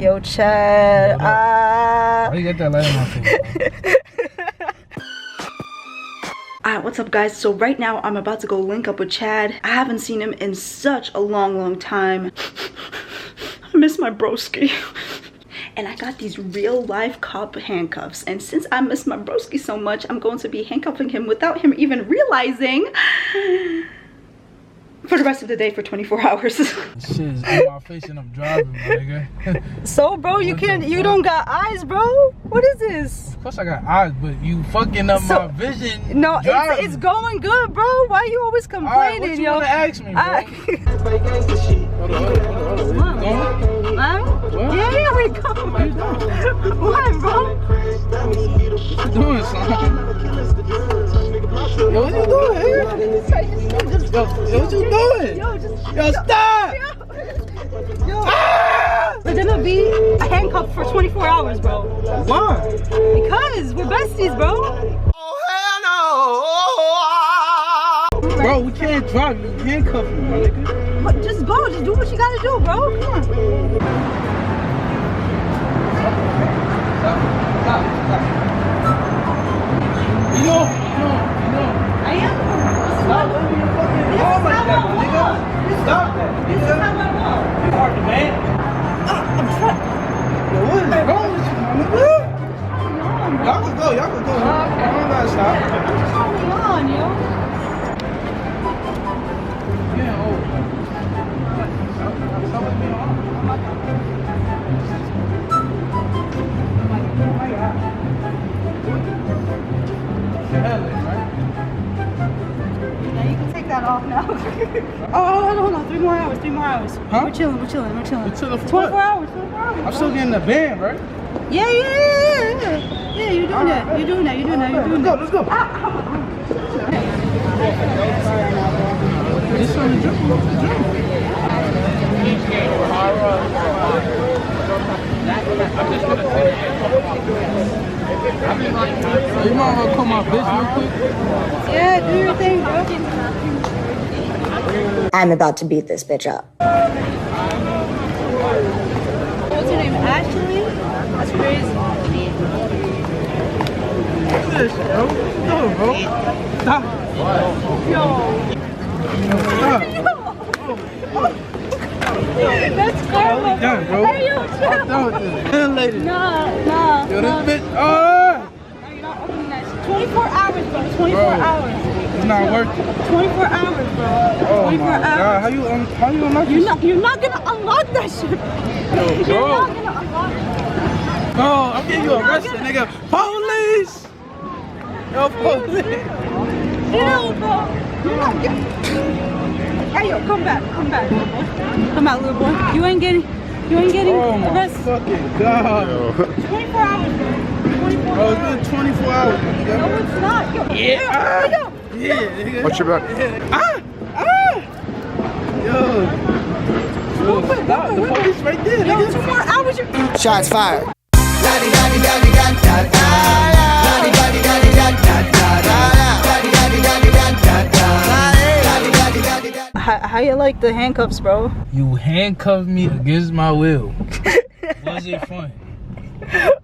Yo, Chad. Why you got that light on my face? Alright, what's up guys? So right now I'm about to go link up with Chad. I haven't seen him in such a long time. I miss my broski. And I got these real life cop handcuffs. And since I miss my broski so much, I'm going to be handcuffing him without him even realizing. For the rest of the day for 24 hours. This shit is in my face and I'm driving, my nigga. So bro, you don't got eyes, bro. What is this? Of course I got eyes, but you fucking up my vision. No, it's going good, bro. Why you always complaining, right, what you wanna ask me, bro? Yeah, we go. What, bro? What you doing, son? Yo, what you doing, nigga? Yo, what you doing? Yo, stop! Yo. We're gonna be handcuffed for 24 hours, bro. Why? Because we're besties, bro. Oh, hell no! Bro, we can't drive. You handcuff me, my nigga. But just go. Just do what you gotta do, bro. Come on. Stop. You know. I am. Stop living your fucking car like that, my nigga. Stop that. This is how I walk. You hard to man. I'm trying. Yo, what is wrong with you, my nigga? Y'all can go. Okay. I don't gotta stop. What's going on, yo? Yeah, oh. Yeah, you can take that off now. Hold on. 3 more hours. Huh? We're chilling. We're chilling for 24 what? hours. I'm still getting the band, right? Yeah. Yeah, you're doing that. You're doing that. Let's go. Just on the jump. You might want to call my bitch real quick? Yeah, do your thing, bro. I'm about to beat this bitch up. What's your name? Ashley? That's crazy. What's this, bro? No, bro. Stop. Yo. Stop. That's karma. Done, bro. Hey, yo, I'm done with this. Lady. Nah. Yo, this bitch. No, you're not opening that shit. 24 hours, bro. 24 hours. It's not working. 24 hours, bro. Oh 24 my hours. God. How you unlock this? You're not gonna unlock that shit. Yo, You're bro. not gonna unlock it. Bro, I'm getting you arrested, nigga. Police! Yo, police! Chill, bro. You're not getting. Hey, yo, come back, little boy. Come out, little boy. You ain't getting Oh my arrested. fucking God. 24 hours, bro. 24 Bro, hours. it's been 24 hours, nigga. No, it's not. Yo, Yeah. yo. Yeah, nigga. Watch your back. Yo, stop. The police right there, Yo, nigga. 2 more hours. Shots fired. How you like the handcuffs, bro? You handcuffed me against my will. Was it fun?